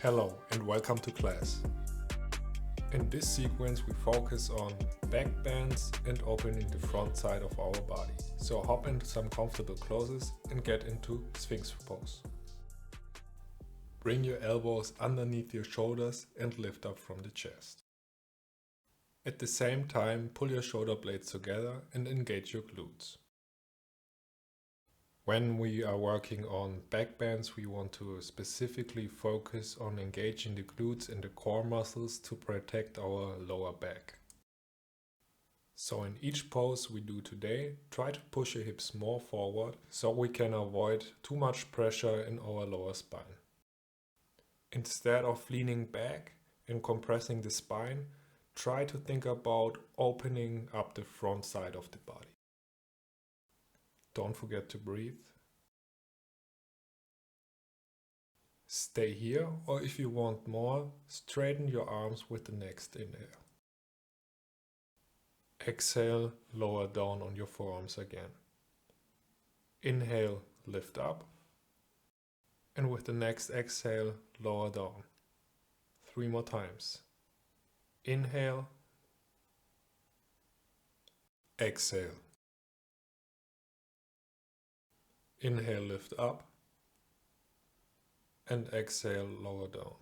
Hello and welcome to class. In this sequence we focus on back bends and opening the front side of our body. So hop into some comfortable clothes and get into Sphinx Pose. Bring your elbows underneath your shoulders and lift up from the chest. At the same time, pull your shoulder blades together and engage your glutes. When we are working on back bends, we want to specifically focus on engaging the glutes and the core muscles to protect our lower back. So in each pose we do today, try to push your hips more forward so we can avoid too much pressure in our lower spine. Instead of leaning back and compressing the spine, try to think about opening up the front side of the body. Don't forget to breathe. Stay here, or if you want more, straighten your arms with the next inhale. Exhale, lower down on your forearms again. Inhale, lift up. And with the next exhale, lower down. 3 more times. Inhale. Exhale. Inhale, lift up, and exhale, lower down.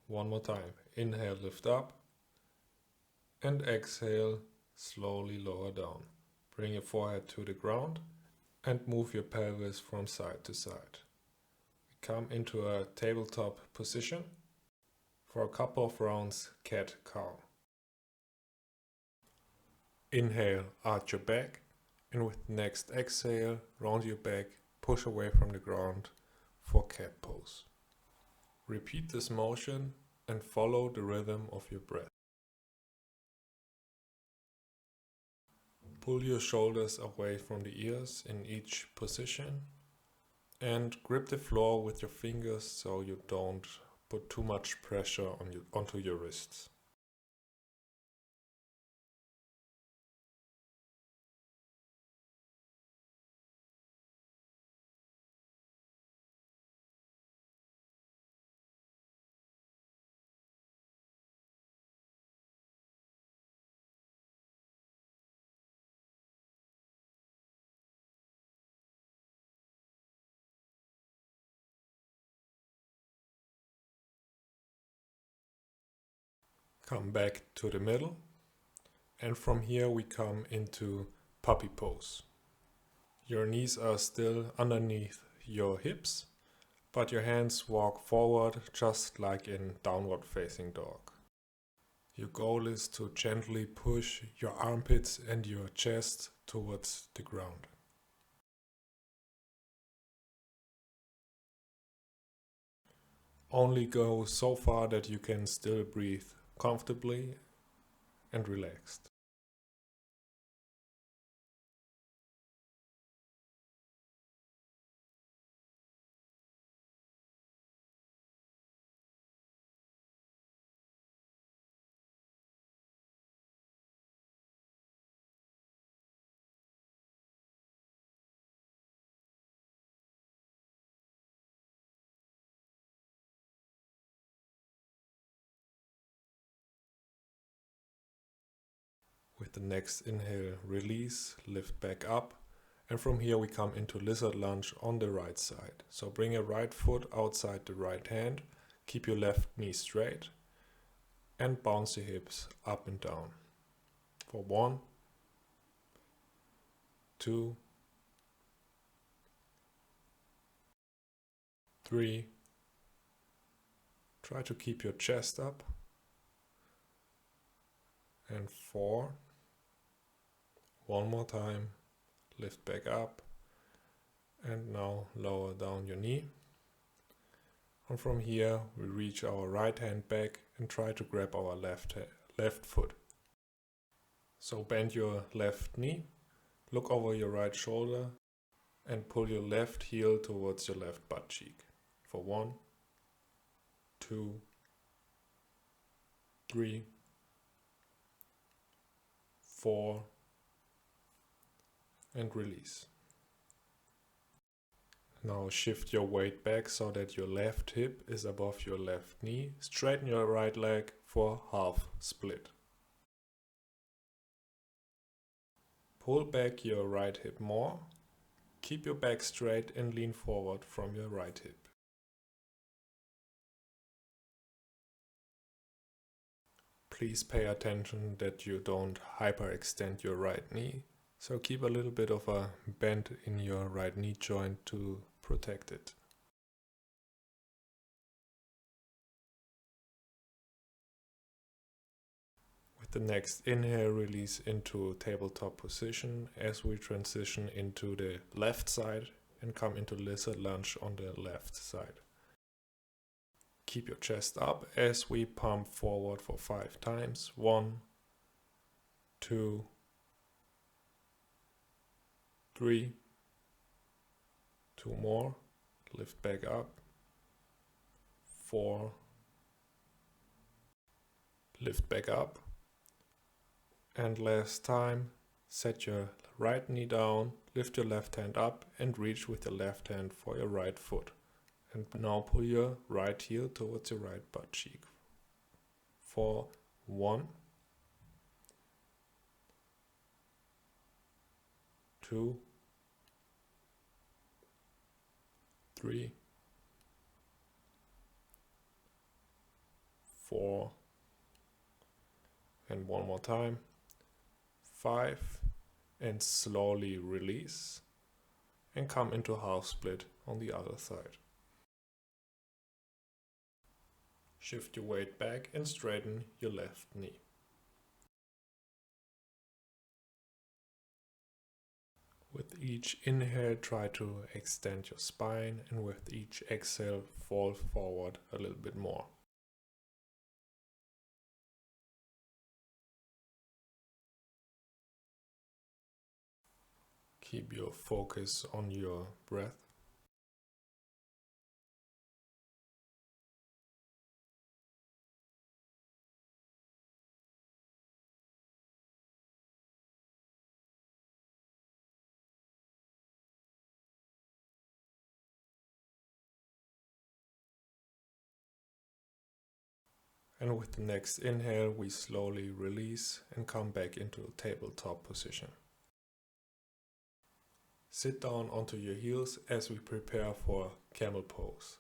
1 more time. Inhale, lift up, and exhale, slowly lower down. Bring your forehead to the ground and move your pelvis from side to side. Come into a tabletop position for a couple of rounds, cat-cow. Inhale, arch your back. And with the next exhale, round your back, push away from the ground for cat pose. Repeat this motion and follow the rhythm of your breath. Pull your shoulders away from the ears in each position and grip the floor with your fingers so you don't put too much pressure onto your wrists. Come back to the middle, and from here we come into puppy pose. Your knees are still underneath your hips, but your hands walk forward just like in downward facing dog. Your goal is to gently push your armpits and your chest towards the ground. Only go so far that you can still breathe comfortably and relaxed. With the next inhale, release, lift back up, and from here we come into lizard lunge on the right side. So bring your right foot outside the right hand, keep your left knee straight, and bounce your hips up and down. For 1, 2, 3. Try to keep your chest up. And 4. 1 more time, lift back up, and now lower down your knee. And from here we reach our right hand back and try to grab our left foot. So bend your left knee, look over your right shoulder, and pull your left heel towards your left butt cheek. For 1, 2, 3, 4, and release. Now shift your weight back so that your left hip is above your left knee. Straighten your right leg for half split. Pull back your right hip more. Keep your back straight and lean forward from your right hip. Please pay attention that you don't hyperextend your right knee. So keep a little bit of a bend in your right knee joint to protect it. With the next inhale, release into tabletop position as we transition into the left side and come into lizard lunge on the left side. Keep your chest up as we pump forward for 5 times. 1, 2, 3, 2 more, lift back up, 4, lift back up, and last time, set your right knee down, lift your left hand up and reach with your left hand for your right foot. And now pull your right heel towards your right butt cheek. For 1, 2, 3, 4, and one more time, 5, and slowly release and come into half split on the other side. Shift your weight back and straighten your left knee. With each inhale, try to extend your spine, and with each exhale, fall forward a little bit more. Keep your focus on your breath. And with the next inhale, we slowly release and come back into tabletop position. Sit down onto your heels as we prepare for Camel Pose.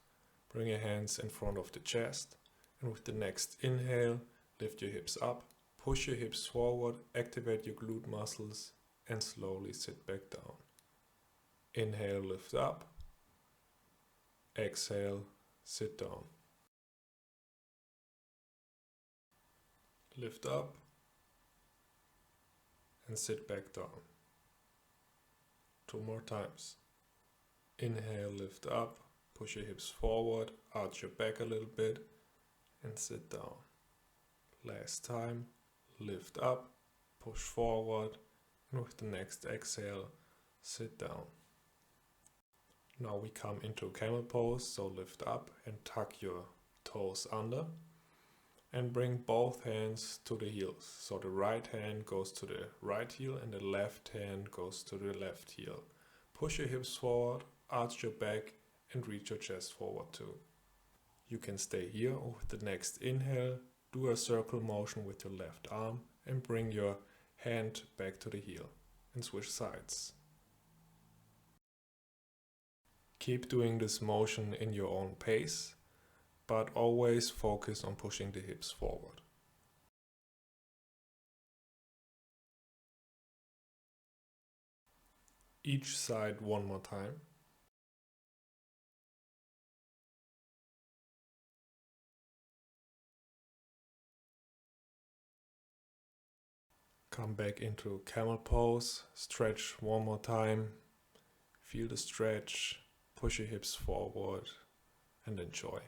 Bring your hands in front of the chest, and with the next inhale, lift your hips up, push your hips forward, activate your glute muscles, and slowly sit back down. Inhale, lift up. Exhale, sit down. Lift up and sit back down. 2 more times. Inhale, lift up, push your hips forward, arch your back a little bit, and sit down. Last time, lift up, push forward, and with the next exhale, sit down. Now we come into Camel Pose, so lift up and tuck your toes under. And bring both hands to the heels. So the right hand goes to the right heel and the left hand goes to the left heel. Push your hips forward, arch your back, and reach your chest forward too. You can stay here, or with the next inhale, do a circle motion with your left arm and bring your hand back to the heel and switch sides. Keep doing this motion in your own pace, but always focus on pushing the hips forward. Each side 1 more time. Come back into Camel Pose, stretch 1 more time, feel the stretch, push your hips forward, and enjoy.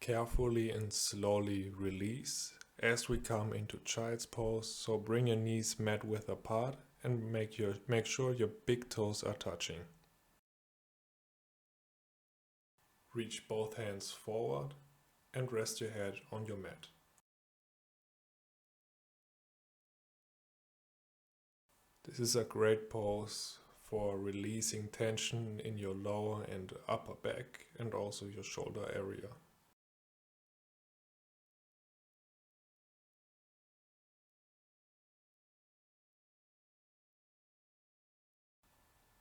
Carefully and slowly release as we come into Child's Pose, so bring your knees mat width apart and make sure your big toes are touching. Reach both hands forward and rest your head on your mat. This is a great pose for releasing tension in your lower and upper back and also your shoulder area.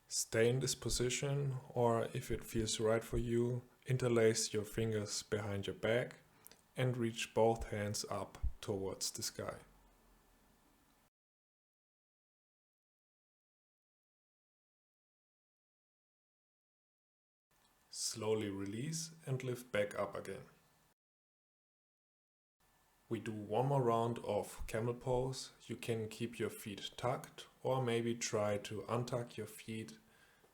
Stay in this position, or if it feels right for you, interlace your fingers behind your back and reach both hands up towards the sky. Slowly release and lift back up again. We do one more round of Camel Pose. You can keep your feet tucked or maybe try to untuck your feet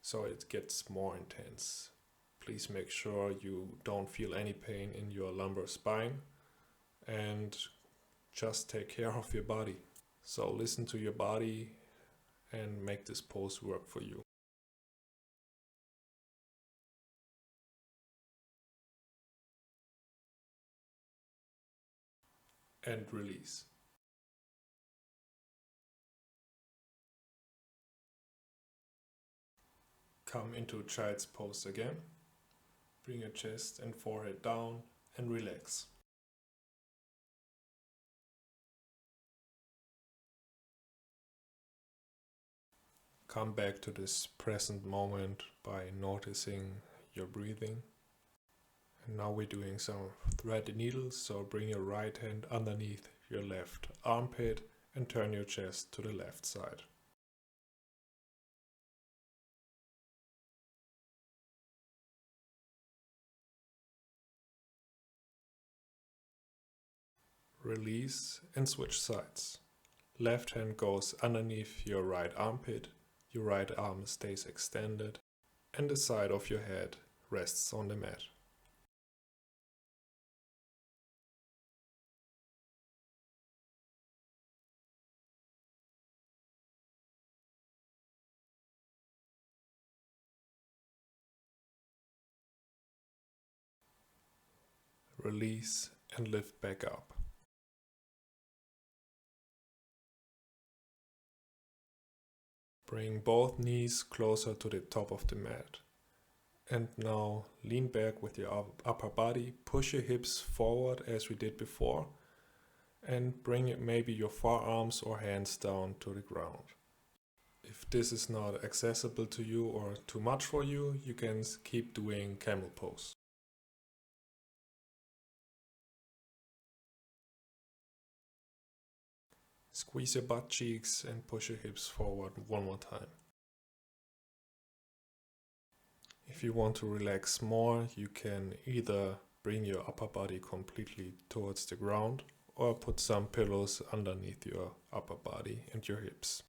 so it gets more intense. Please make sure you don't feel any pain in your lumbar spine and just take care of your body. So listen to your body and make this pose work for you. And release. Come into Child's Pose again. Bring your chest and forehead down and relax. Come back to this present moment by noticing your breathing. And now we're doing some thread needles, so bring your right hand underneath your left armpit and turn your chest to the left side. Release and switch sides. Left hand goes underneath your right armpit, your right arm stays extended, and the side of your head rests on the mat. Release and lift back up. Bring both knees closer to the top of the mat. And now lean back with your upper body, push your hips forward as we did before, and bring maybe your forearms or hands down to the ground. If this is not accessible to you or too much for you, you can keep doing Camel Pose. Squeeze your butt cheeks and push your hips forward one more time. If you want to relax more, you can either bring your upper body completely towards the ground or put some pillows underneath your upper body and your hips.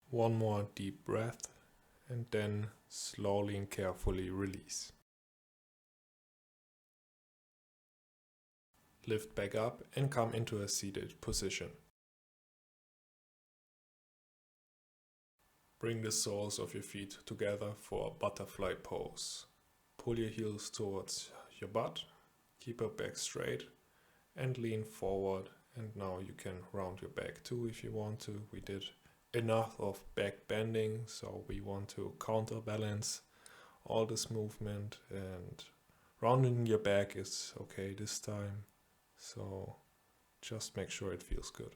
One more deep breath and then slowly and carefully release. Lift back up and come into a seated position. Bring the soles of your feet together for a butterfly pose. Pull your heels towards your butt, keep your back straight and lean forward, and now you can round your back too if you want to. We did enough of back bending, so we want to counterbalance all this movement, and rounding your back is okay this time, so just make sure it feels good.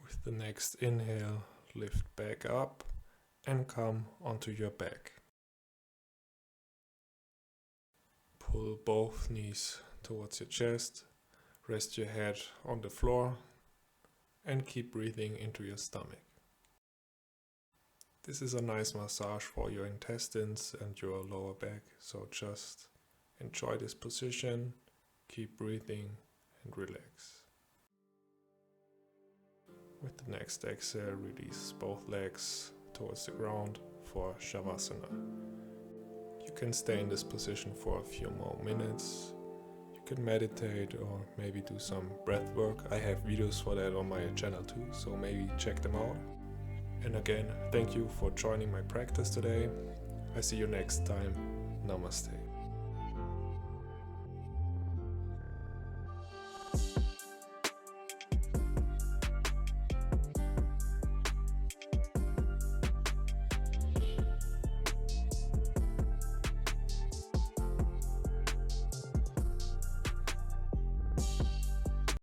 With the next inhale, lift back up and come onto your back. Pull both knees towards your chest, rest your head on the floor and keep breathing into your stomach. This is a nice massage for your intestines and your lower back, so just enjoy this position, keep breathing and relax. With the next exhale, release both legs towards the ground for Shavasana. You can stay in this position for a few more minutes. You can meditate or maybe do some breath work. I have videos for that on my channel too, so maybe check them out. And again, thank you for joining my practice today. I see you next time. Namaste.